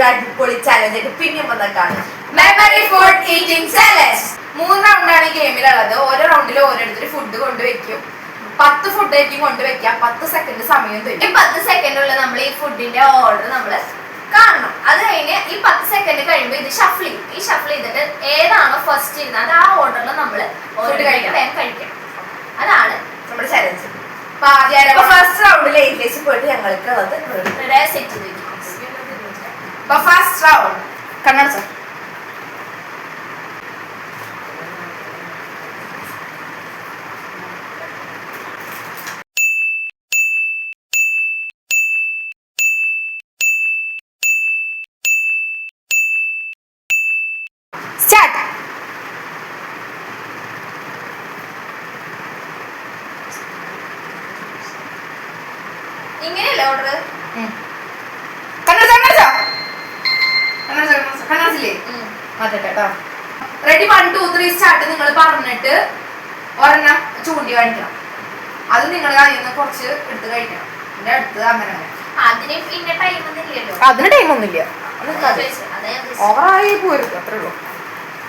അടിപൊളി ചാലഞ്ച് ആയിട്ട് പിന്നെ വന്നേക്കാണ് മെമ്മറി ഫുഡ് ഈറ്റിംഗ് ചാലഞ്ച്. 3 റൗണ്ടാണ് ഈ ഗെയിമിലുള്ളത്. ഓരോ റൗണ്ടിലും ഓരോരുത്തർ ഫുഡ് കൊണ്ടുവയ്ക്കും. 10 ഫുഡ് ആയിരിക്കും കൊണ്ടുവയ്ക്കാം. 10 സെക്കൻഡ് സമയം തരും. ഈ 10 സെക്കൻഡുള്ള നമ്മൾ ഈ ഫുഡിന്റെ ഓർഡർ നമ്മൾ കാണണം. അത് കഴിഞ്ഞ് ഈ 10 സെക്കൻഡ് കഴിയുമ്പോൾ ഇത് ഷഫിൾ ചെയ്യും. ഈ ഷഫിൾ ചെയ്തിട്ട് ഏതാണോ ഫസ്റ്റ് ഇരുന്നത് അത് ആ ഓർഡറിൽ നമ്മൾ ഫുഡ് കഴിക്കണം. അതാണ് നമ്മുടെ ചലഞ്ച്. ഫസ്റ്റ് റൗണ്ടിൽ എയിലേക്ക് പോയിട്ട് ഞങ്ങൾക്ക് അത് സെറ്റ് ചെയ്തു. ഫസ്റ്റ് റൗണ്ട് കണ്ണട സ്റ്റാർട്ട്. ഇങ്ങനെയല്ലേ ഓർഡർ? റെഡി 1 2 3 സ്റ്റാർട്ട് നിങ്ങൾ പറഞ്ഞിട്ട് ഒരെണ്ണം ചൂണ്ടി കാണിക്കണം. അത് നിങ്ങൾ അതിൽ നിന്ന് കുറച്ച് എടുത്ത് കഴിക്കണം. എന്റെ അടുത്ത് അങ്ങനെ അതിന് ടൈം ഒന്നുമില്ല. ഓവറായി പോരുത്, അത്രേ ഉള്ളൂ.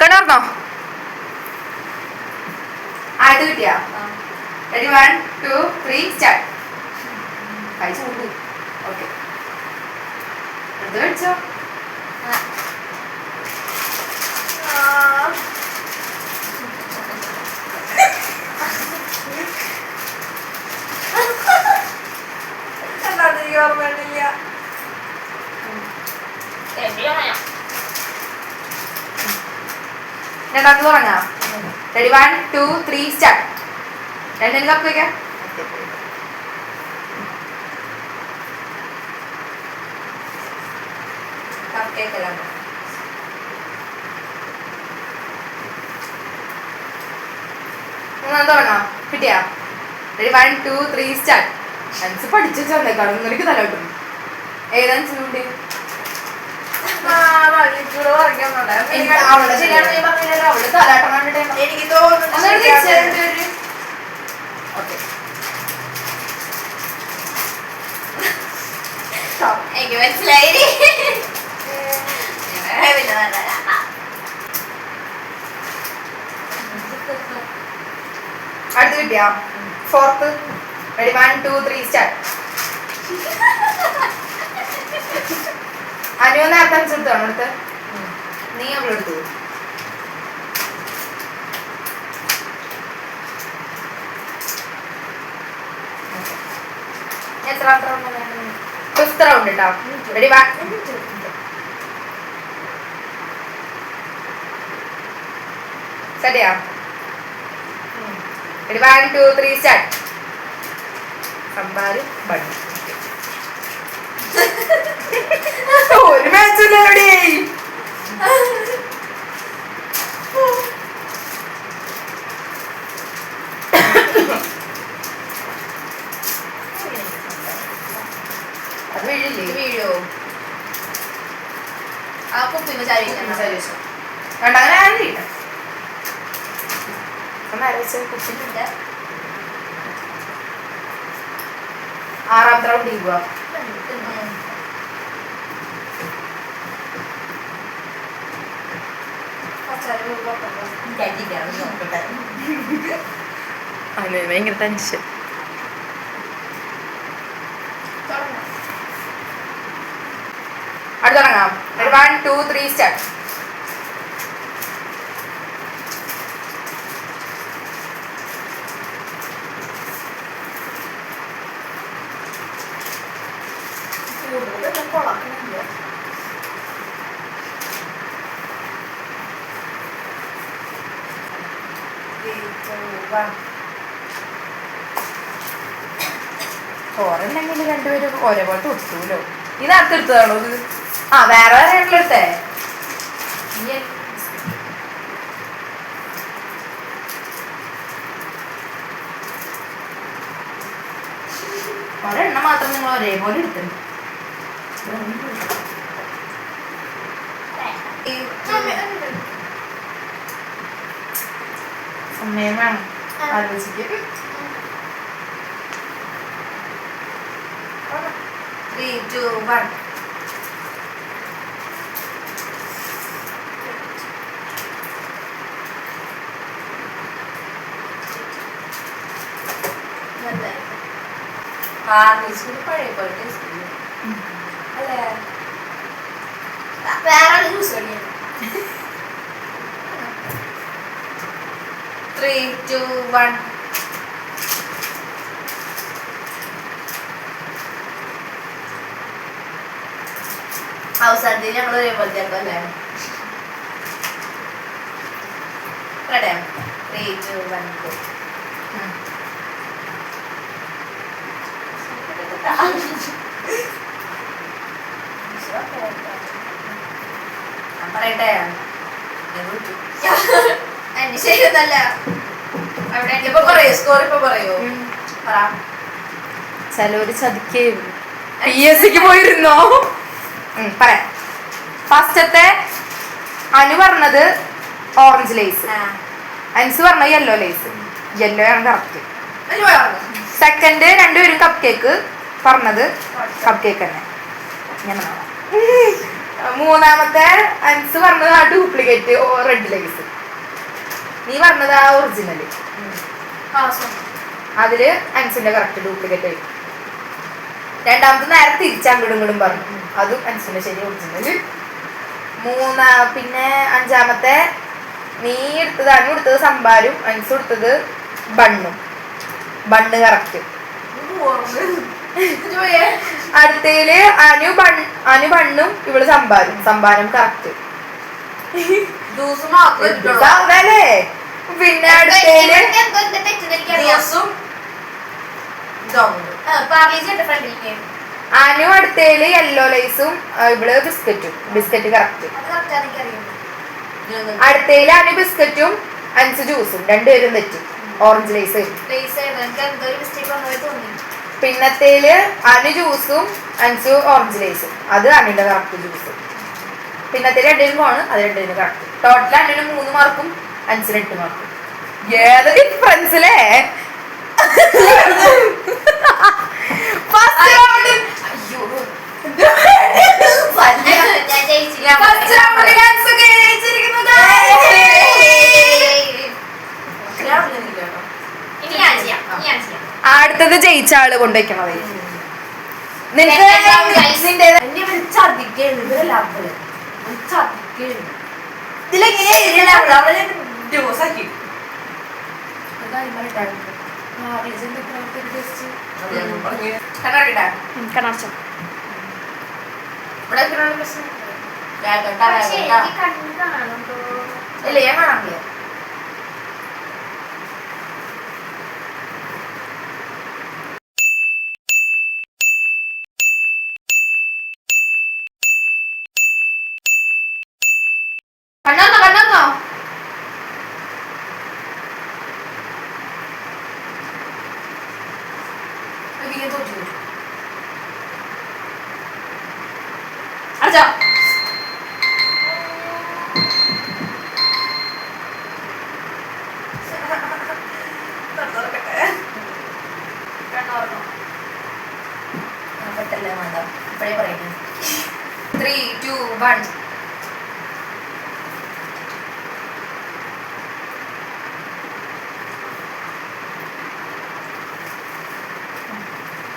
കണ്ടോ ആയത് കിട്ടിയാ? Ready 1 2 3 start. കൈ ചൂട്. ഓക്കെ, എടുത്ത് കഴിച്ചോ. രണ്ടാമത് തുടങ്ങാം. Ready 1 2 3 start. രണ്ടിന് കപ്പ് വയ്ക്കാം. മൂന്നാം തുടങ്ങാം. കിട്ടിയാ? Ready 1 2 3 start. അൻസ് പഠിച്ചു ചെന്നേക്കാളും നിനക്ക് തല കിട്ടും. ഏതനുസരിച്ച് അവള് ശരിയാണ് പറഞ്ഞില്ലല്ലോ. അവള് തലാട്ടം കണ്ടിട്ട് എനിക്ക് തോന്നുന്നു. എനിക്ക് മനസ്സിലായി. അടുത്ത് കിട്ടിയാ? ഫോർത്ത്. Ready 1 2 3 start. അനു നേരത്തെ അനുസരിച്ചാണ് അടുത്ത്. നീ അവളെടുത്തു. എത്രാമത്തെ റൗണ്ട്? 5th റൗണ്ട് കേട്ടോ. റെഡി 1 സെറ്റിയാ? Ready 1 2 3 start. സംഭാര് ബണ്ണി. ഒരു മാച്ചില്ല എവിടെയായി? അത് വീഴില്ലേ? വീഴോ? ആ കുപ്പി വേണ്ട, അങ്ങനെ ആരില്ല. കുപ്പിന്റെ 6ാമത്തെ റൗണ്ട് ചെയ്യുക. ഭയങ്കര ടെൻഷൻ. അടുത്ത് തുടങ്ങാം. 1 2 3 സ്റ്റാർട്ട്. ചോറുണ്ടെങ്കിൽ രണ്ടുപേരും ഒരേപോലെ തൊട്ടൂലോ. ഇത് അടുത്തെടുത്തതാണോ ഇത്? ആ, വേറെ എടുത്തേ. ഒരെണ്ണം മാത്രം നിങ്ങൾ ഒരേപോലെ എടുത്തിട്ടുണ്ട്. സമയം വേണം ആലോചിക്കും. 3 2 1 പഴയ പോലെ അല്ലേ? വേറെ ജ്യൂസ് കളിയാണ്. 3, 2, 1. അവസാനത്തിൽ ഞങ്ങൾ ഒരേപോലത്തെ അല്ലേ? 3, 2, 1 go. പറയട്ടെ ശരിയൊന്നല്ല. ഇപ്പൊ പറയൂ, സ്കോർ ഇപ്പൊ പറയൂ. ചിലവര് ചതിക്കേ PSC പോയിരുന്നോ? പറയാം. ഫസ്റ്റത്തെ അനു പറഞ്ഞത് ഓറഞ്ച് ലേസ്, അൻസ് പറഞ്ഞ യെല്ലോ ലേസ്. യെല്ലോ ആണ് കറക്റ്റ്. സെക്കൻഡ് രണ്ടുപേരും കപ്പ് കേക്ക് പറഞ്ഞത് കപ്പ് കേക്ക് തന്നെ. മൂന്നാമത്തെ അൻസ് പറഞ്ഞത് ആ ഡ്യൂപ്ലിക്കേറ്റ് റെഡ് ലേസ്. നീ പറഞ്ഞത് ആ ഒറിജിനല്. അതില് അൻസിന്റെ കറക്റ്റ് ഡ്യൂപ്ലിക്കേറ്റ് ആയി. രണ്ടാമത്തെ നേരെ തിരിച്ചങ്ങടും പറഞ്ഞു, അതും അൻസിന്റെ ശരി ഒറിജിനല്. പിന്നെ അഞ്ചാമത്തെ നീ എടുത്തത് അനു എടുത്തത് സംഭാരും അൻസു എടുത്തത് ബണ്ണും. Bun correct. അടുത്തയില് അനു ബണ്ണും ഇവള് സംഭാരം കറക്റ്റ്. അതല്ലേ. പിന്നെ അടുത്തയില് അനു അടുത്തയില് യെല്ലോ ലൈസും ഇവള് ബിസ്ക്കറ്റ് കറക്റ്റ്. അടുത്തയില് അനു ബിസ്ക്കറ്റും അൻസ് ജ്യൂസും. രണ്ടുപേരും തെറ്റും. Orange lies. പിന്നത്തേല് അനു ജ്യൂസും അൻസു ഓറഞ്ച് ലൈസും. അത് അനുന്റെ കറക്റ്റ് ജ്യൂസ്. പിന്നത്തെ രണ്ടുപേരും പോണ്, അത് രണ്ടുപേരും കറക്റ്റ്. ടോട്ടൽ അനുവിന് 3 മാർക്കും അൻസിന് 8 മാർക്കും. ഏത് ഡിഫറൻസിലേ? അടുത്തത് ജയിച്ച ആള് കൊണ്ടുവയ്ക്കണത്. ഇല്ല ഞാൻ കാണാറില്ല. കണ്ണോ അച്ഛാ പെട്ടല്ലേ വേണ്ട ഇപ്പഴേ പറയുന്നു. 3, 2, 1.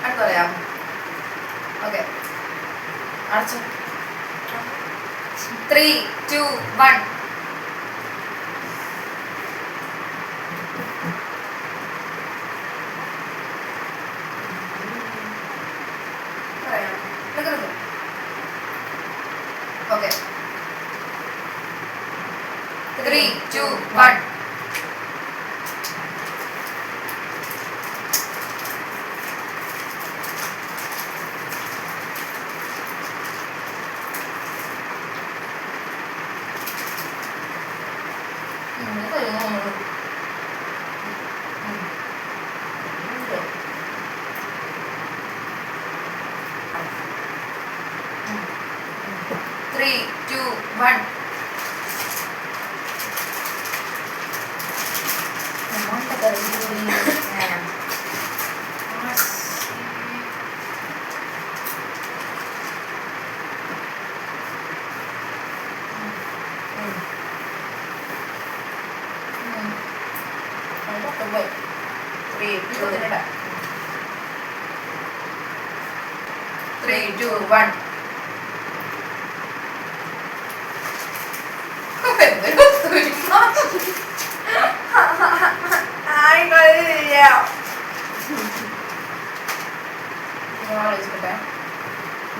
അടുത്ത് പറയാം. ഓക്കെ അടച്ചു. 3, 2, 1. ഓക്കെ 3, 2, 1. Three, 2, 1. 3, 2, 1.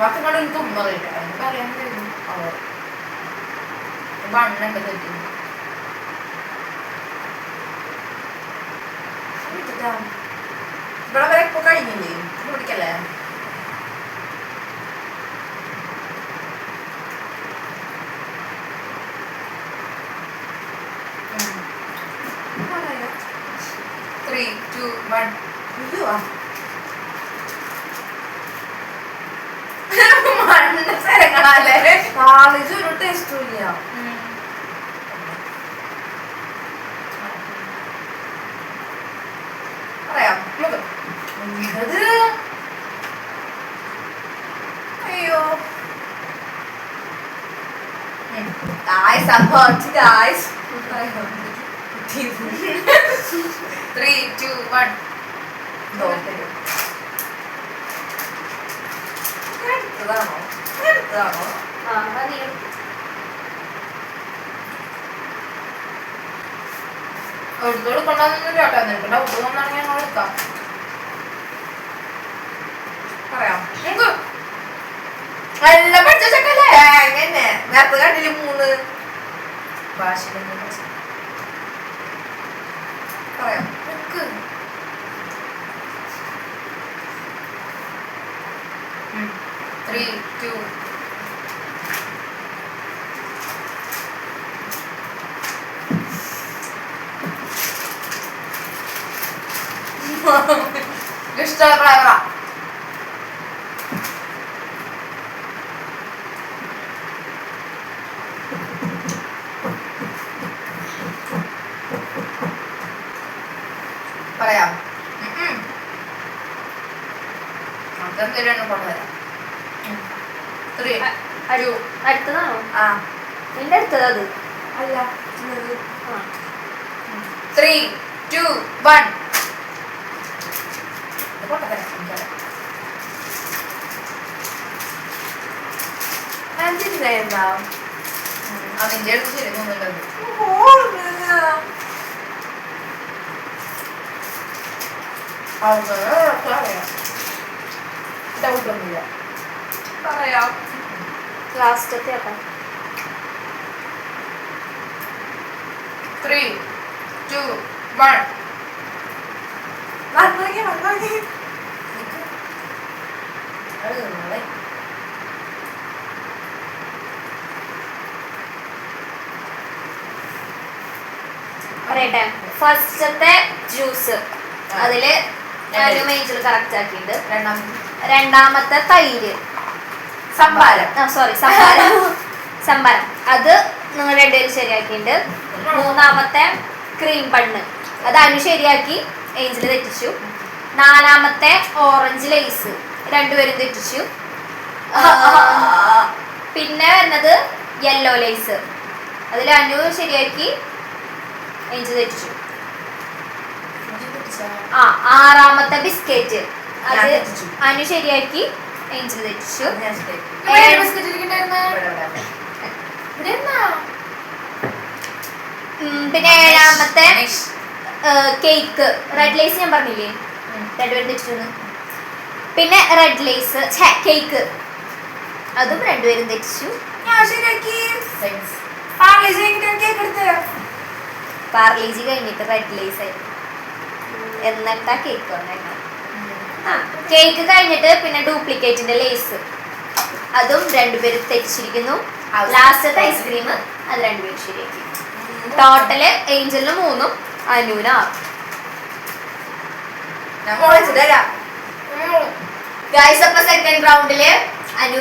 മക്കളോട് എനിക്ക് ഉമ്മ അറിയില്ല, എനിക്ക് അറിയാൻ കഴിയും അവർ ബണ്ണുണ്ട് തെറ്റി ഇവിടെ വരെ ഇപ്പൊ കഴിഞ്ഞില്ലേ കുടിക്കല്ലേ. Three, two, one. കാളേജ് ഒരു ടേസ്റ്റും ഇല്ല. പറയാം അത് അയ്യോ guys, I'm hurt guys. 3, 2, 1. എടുത്തതാണോ എടുത്തതാണോ എടുത്തോട് കൊണ്ടുവന്നില്ല കേട്ടോ. നിനക്ക് ഡൗട്ട് തോന്നാണെങ്കിൽ ഞങ്ങൾ എടുക്കാം. പറയാം നമുക്ക് നല്ല പഠിച്ച ചെക്കല്ലേ എങ്ങനെ നേരത്തെ കണ്ടില്ല 3 ഭാഷ പറയാം നമുക്ക് 3, 2. ഇഷ്ടമുള്ള ഫ്ലേവറാ. പറയാം അതെന്തെങ്കിലും കൊണ്ടുവരാം. 3, 2. അടുത്തതാണോ? ആ നിന്റെ അടുത്തത് അത് അല്ല ആ 3, 2, 1. എന്താ അതിന്റെ അടുത്ത് ശരി തോന്നുന്നുണ്ട്. ഡൗട്ടൊന്നുമില്ല പറയാം. ലാസ്റ്റത്തെ ആക്കാം. 3, 2, 1. പറയട്ടെ. ഫസ്റ്റത്തെ ജ്യൂസ് അതില് മേജർ കറക്റ്റ് ആക്കിയിട്ടുണ്ട്. രണ്ടാമത്തെ തൈര് സംഭാരം സോറി സംഭാരം സംഭാരം അത് നിങ്ങൾ രണ്ടുപേരും ശരിയാക്കിയിട്ടുണ്ട്. മൂന്നാമത്തെ ക്രീം ബണ്ണ് അത് അനു ശരിയാക്കി, ഏഞ്ചിൽ തെറ്റിച്ചു. നാലാമത്തെ ഓറഞ്ച് ലേസ് രണ്ടുപേരും തെറ്റിച്ചു. പിന്നെ വരുന്നത് യെല്ലോ ലേസ് അതിൽ അനു ശരിയാക്കി, ഏഞ്ചിൽ തെറ്റിച്ചു. ആറാമത്തെ ബിസ്ക്കറ്റ് അത് അനു ശരിയാക്കി, ഏഞ്ചിൽ തെറ്റിച്ചു. പിന്നെ ഏഴാമത്തെ കേക്ക് റെഡ് ലേസ് ഞാൻ പറഞ്ഞില്ലേ, രണ്ടുപേരും തെറ്റിച്ചു. പിന്നെ റെഡ് ലേസ് കേക്ക് അതും രണ്ടുപേരും തെറ്റിച്ചു. പാർലേജി കഴിഞ്ഞിട്ട് റെഡ് ലേസ് ആയിരുന്നു, എന്നിട്ടാ കേക്ക് വന്നേക്കണം. കേക്ക് കഴിഞ്ഞിട്ട് പിന്നെ ഡ്യൂപ്ലിക്കേറ്റിന്റെ ലേസ് അതും രണ്ടുപേരും തെറ്റിച്ചിരിക്കുന്നു. ലാസ്റ്റത്തെ ഐസ്ക്രീം അത് രണ്ടുപേരും ശരിയാക്കി. ടോട്ടല് ഏഞ്ചലിന് 3 അനുവിന് 6. ഗൈസ് അപ്പൊ സെക്കൻഡ് റൗണ്ടില് അനു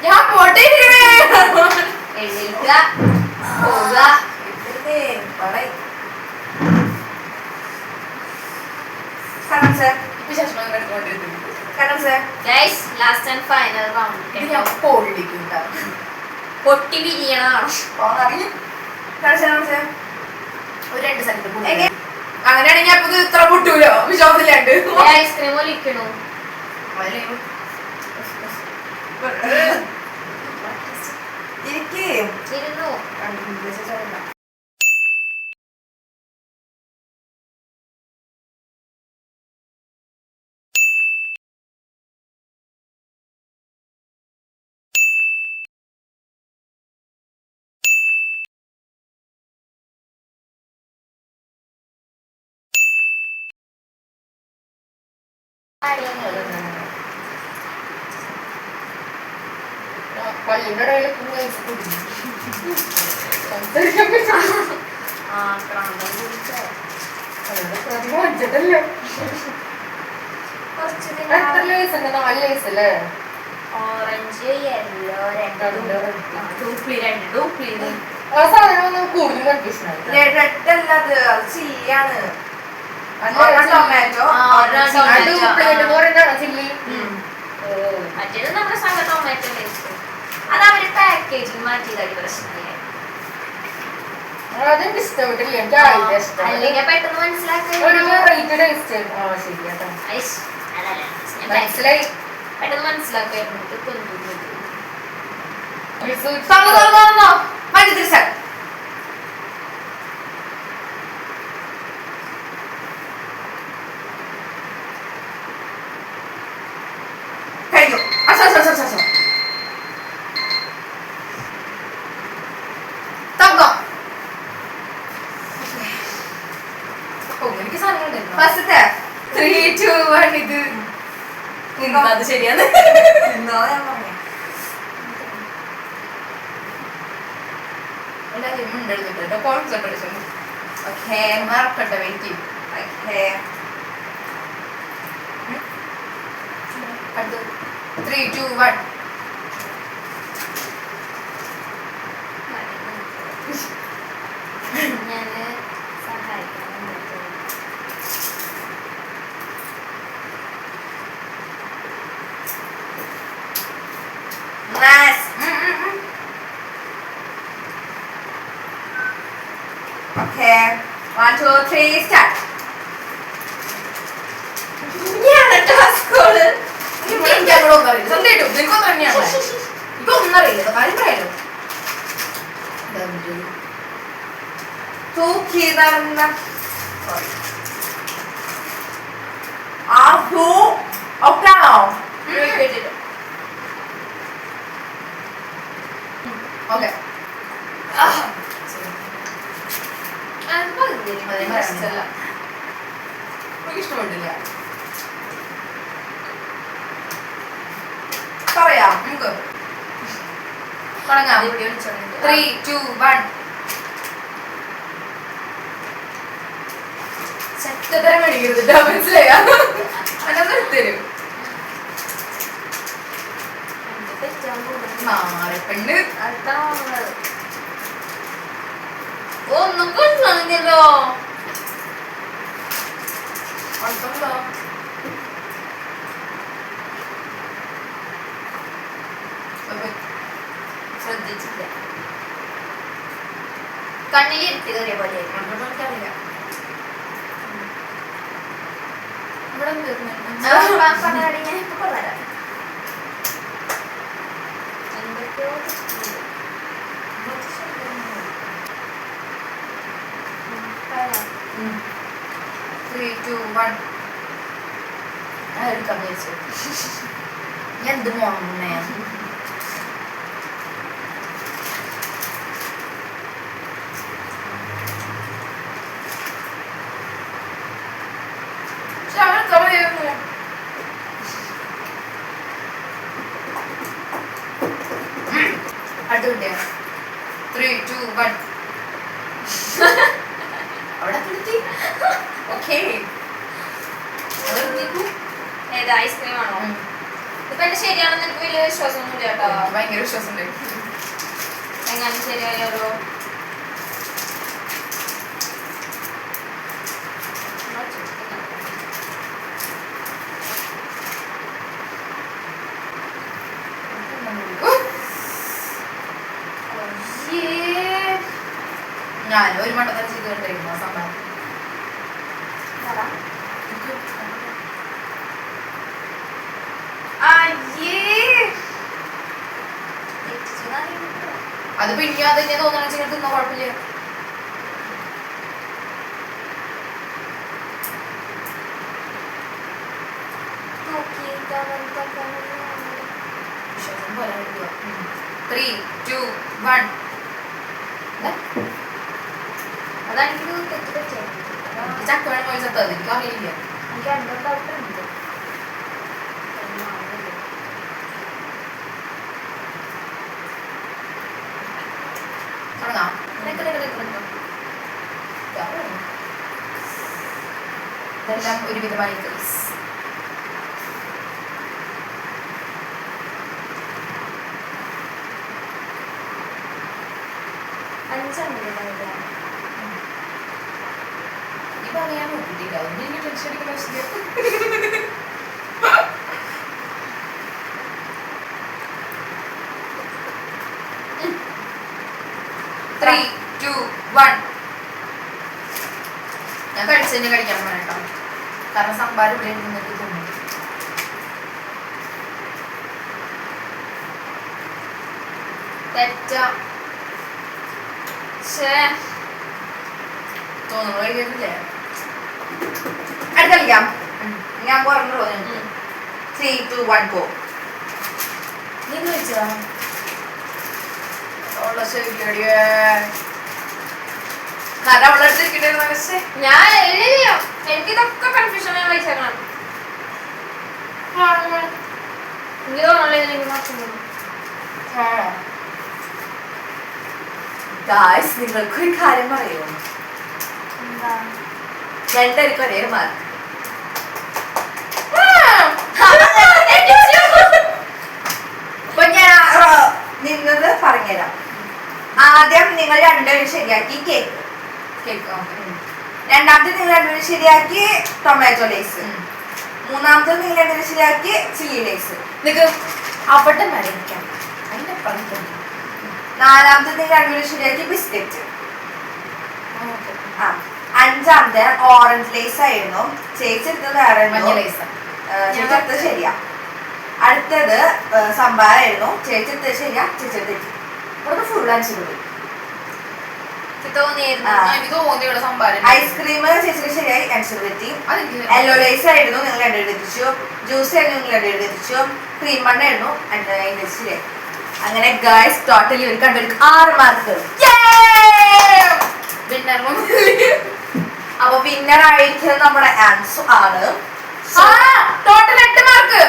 ഞാൻ പോട്ടെ എഴുന്നേൽക്കുക, പോവുക. Guys last and final round പൊട്ടി വിരിയണം. ഒരു 2 സെക്കൻഡ് അങ്ങനെയാണെങ്കിൽ അപ്പൊ ഇത്ര പൊട്ടൂലോ വിശ്വാസമില്ലാണ്ട്. ഐസ്ക്രീം ഒലിക്കണു. ഇരിക്കേ ഇരുന്നു. പള്ളിയുടെ ഇടയിൽ വാങ്ങിച്ചിട്ടല്ലോ. കുറച്ച് എത്ര വയസ്സുണ്ട്? 4 വയസ്സല്ലേ? ഓറഞ്ച് യെല്ലോ ഡൂപ്ലി ആ സാധനം ഒന്ന് കൂടുതൽ കൺഫ്യൂഷൻ ആയി. റെഡല്ലത് അത് ചില്ലിയാണ് ടൊമാറ്റോ. ചില്ലി. മറ്റേത് നമ്മുടെ സാധാ ടൊമാറ്റോ പേസ്റ്റ്. അത് അവര് പാക്കേജിങ് മാറ്റിയതായി പ്രശ്നമില്ല. അതെനിക്ക് ഇഷ്ടപ്പെട്ടില്ല. എനിക്ക് ആദ്യം ഇഷ്ടം. അല്ലെങ്കിൽ പെട്ടെന്ന് മനസ്സിലാക്കാൻ ഒരു വെറൈറ്റി ടേസ്റ്റ്. ആ ശരിയാട്ടോ, മനസ്സിലായി. പെട്ടെന്ന് മനസ്സിലാക്കായിരുന്നു. കഴിഞ്ഞു. ഫസ്റ്റത്തെ 3, 2, 1 ഇത് അത് ശരിയാണ്. ഞാൻ പറഞ്ഞു കോൺസെൻട്രേഷൻ. ഓക്കെ മറക്കട്ടെ, വെയിറ്റ് ചെയ്യും. ഓക്കെ 3, 2, 1 ഞാന് സഹായിക്കാൻ Nice. Okay. 1, 2, 3, start. Okay. ഇഷ്ടപ്പെട്ടില്ല. പറയാം നമുക്ക് തുടങ്ങാം. 3, 2, 1 ശക്തതരം കാണിക്കരുത്. മനസ്സിലായോ? അതൊന്നും തരും. മാറിപ്പെണ്ണ് ഒന്നും കൊണ്ടുവന്നില്ലല്ലോ. കുഴപ്പമുണ്ടോ? ശ്രദ്ധിച്ചില്ല. കണ്ണിലിരുത്തി കയറിയ പോലെ എനിക്കറിയില്ല. ഇവിടെ എന്തൊക്കെയോ 3, 2, 1 എടുക്കാൻ വിചാരിച്ചു. എന്ത് മോണേ അടുത്ത 3, 2, 1 അവിടെ കിടത്തി. ഓക്കെ ഏത് ഐസ്ക്രീം ആണോ? ഇപ്പൊ എന്റെ ശരിയാണെന്ന് എനിക്ക് വലിയ വിശ്വാസമൊന്നുമില്ല കേട്ടോ. ഭയങ്കര വിശ്വാസമുണ്ട്. എങ്ങനെ ശരിയായാലോ? ഞാൻ ഒരു മട്ടത്തിൽ ചെയ്തുകൊണ്ടിരിക്കുന്നു ആ സംഭവം. അത് പിന്നെ അത് തന്നെ തോന്നണ തിന്ന കുഴപ്പമില്ല. വിശ്വാസം പോലെ എടുക്കുക. 3, 2, 1. അതാണെങ്കിൽ തെറ്റിദ്ധരിച്ചേ. ചക്ക വേണം പോയി ചത്തത് എനിക്ക് അറിയില്ല. എനിക്ക് എന്തോ ഡൗട്ട് ഉണ്ട്. തുടങ്ങാം. ഇതെല്ലാം ഒരുവിധമായി ഗൈസ്. ഇപ്പൊ അറിയാൻ നോക്കിയിട്ടില്ല. ഒന്നും എനിക്ക് ടെൻഷൻ അടിക്കുന്ന ആവശ്യമില്ല. 3, 2, 1. ഞാൻ കഴിച്ചതിന് കഴിക്കാൻ പോകണം കാരണം സംഭാരം ഇവിടെ നിന്നിട്ട് തോന്നുന്നു. തെറ്റ തോന്നുന്നു കഴിക്കുന്നില്ലേ? അടുത്ത കളിക്കാം. ഞാൻ പറഞ്ഞോളൂ. 3, 2, 1 go. നീ കഴിച്ചതാ ഉള്ള ശരിയടിയേ കാരണം അവളെ അടുത്തിരിക്കണ്ടായിരുന്നു മനസ്സേ. ഞാൻ എനിക്ക് ഇതൊക്കെ കൺഫ്യൂഷൻ വായിച്ചേക്കണം. എനിക്ക് തോന്നുന്നില്ല. ഗായ്സ് നിങ്ങൾക്കൊരു കാര്യം പറയുമോ? എന്താ? രണ്ടായിരിക്കും ഒരേ മാർക്ക്. അപ്പൊ ഞാൻ നിന്നത് പറഞ്ഞുതരാം. ആദ്യം നിങ്ങൾ രണ്ടുപേരും ശരിയാക്കി കേക്ക്. രണ്ടാമത്തെ നിങ്ങൾ രണ്ടുപേരും ശരിയാക്കി ടൊമാറ്റോ ലേസ്. മൂന്നാമത്തെ നിങ്ങൾ രണ്ടുപേരും ശരിയാക്കി ചില്ലി ലേസ്. നിനക്ക് അവിടെ മരണിക്കാം അതിന്റെ പണിക്ക്. നാലാമത്തെ നിങ്ങൾ രണ്ടുപേരും ശരിയാക്കി ബിസ്ക്കറ്റ്. അഞ്ചാമത്തെ ഓറഞ്ച് ലേസ് ആയിരുന്നു. ചേച്ചി എടുത്തത് വേറെ മഞ്ഞ ലേസ്. ചേച്ചി എടുത്തത് ശരിയാ. അടുത്തത് സംഭാരായിരുന്നു. ചേച്ചി എടുത്തത് ശരിയാ. ചേച്ചി എടുത്ത് ഇവിടെ ഫുൾ ആൻസർ പോയി. എനിക്ക് തോന്നി ഇവിടെ സംഭാരം. ഐസ്ക്രീം ചേച്ചിക്ക് ശരിയായി ആൻസർ തെറ്റി. യെല്ലോ ലേസ് ആയിരുന്നു നിങ്ങൾ രണ്ടുപേരും തെറ്റിച്ചു. ജ്യൂസ് ആയിരുന്നു നിങ്ങൾ രണ്ടുപേരും തെറ്റിച്ചു. ക്രീം മണ്ണായിരുന്നു അതിന്റെ ശരിയായി. അങ്ങനെ ഗായ്സ് ടോട്ടലി ഒരു കണ്ടവർക്ക് 6 മാർക്ക്. അപ്പൊ വിന്നർ ആയിരിക്കുന്നത് നമ്മുടെ ആൻസു ആണ്. Total 8 mark.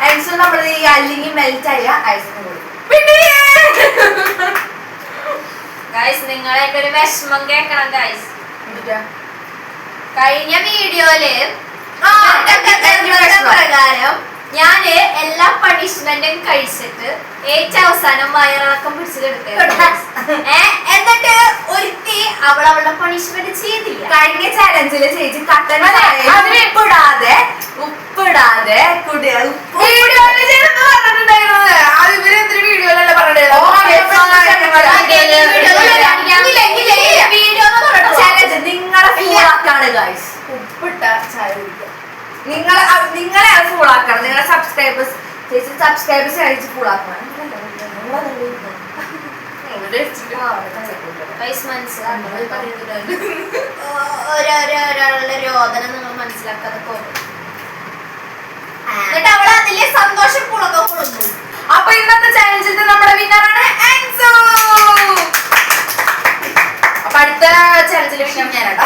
ആൻസു നമ്മൾ ഈ അല്ലെങ്കിൽ മെൽറ്റ് ആയ ഐസ്ക്രീം കൊടുക്കും. ഗൈസ് നിങ്ങളെ ഒരു വിഷമം കേക്കണം ഗൈസ്. കഴിഞ്ഞ വീഡിയോയില് പ്രകാരം ഞാന് എല്ലാ പണിഷ്മെന്റും കഴിച്ചിട്ട് ഏറ്റവും അവസാനം വയറിളക്കം പിടിച്ചെടുത്തത്. എന്നിട്ട് ഒരുത്തി അവളുടെ പണിഷ്മെന്റ് ചെയ്തില്ല. കഴിഞ്ഞ ചാലഞ്ചില് ചേച്ചി കട്ടൻ ഉപ്പിടാതെ ഉപ്പിട്ട ചായ കുടിക്കുക. നിങ്ങളെ ഫുള്ളാക്കണം. നിങ്ങളെ സബ്സ്ക്രൈബേഴ്സ് ചേച്ചി സബ്സ്ക്രൈബേഴ്സ് കഴിച്ച് ഫുള്ളാക്കണം. ഒരാളുടെ രോദന നിങ്ങൾ മനസ്സിലാക്കാതെ പോകും. എന്നിട്ട് അവള് അതിലെ സന്തോഷം പുളകം കൊടുക്കും. അപ്പൊ ഇന്നത്തെ ചാലഞ്ചിന്റെ നമ്മുടെ വിന്നറാണ് ആൻസു. അപ്പൊ അടുത്ത ചാലഞ്ചിൽ ഞാനാണ്.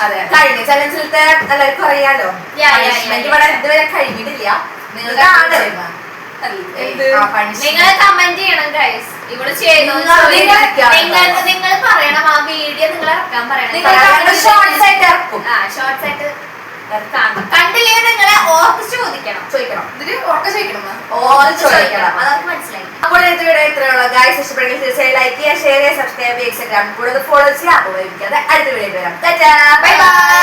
അതെ കഴിഞ്ഞ ചലഞ്ചിലത്തെ എല്ലാവർക്കും അറിയാലോ. ഇവിടെ ഇതുവരെ കഴിഞ്ഞിട്ടില്ല. നിങ്ങൾ കമന്റ് ചെയ്യണം ഗൈസ്. ഇവിടെ ചെയ്തു നിങ്ങൾ പറയണം. ആ വീഡിയോ നിങ്ങൾ ഇറക്കാൻ പറയണം. ഷോർട്സ് ആയിട്ട് ഇറക്കും. ഷോർട്സ് ആയിട്ട് കണ്ടില്ലേ നിങ്ങളെ ഓർത്ത് ചോദിക്കണം. ഇതില് ഉറക്കെ ചോദിക്കണം. അതവർക്ക് മനസ്സിലായി. അപ്പോൾ ഇന്നത്തെ വീഡിയോ ഇത്രയുള്ള ഗൈസ്. ഇഷ്ടപ്പെടുമെങ്കിൽ തീർച്ചയായും ലൈക്ക് ചെയ്യുക, ഷെയർ ചെയ്യുക, സബ്സ്ക്രൈബ് ചെയ്യുക, ഇൻസ്റ്റാഗ്രാമിൽ കൂടുതൽ ഫോളോ ചെയ്യുക. അപ്പോൾ അടുത്ത വീഡിയോ വരാം. Bye bye.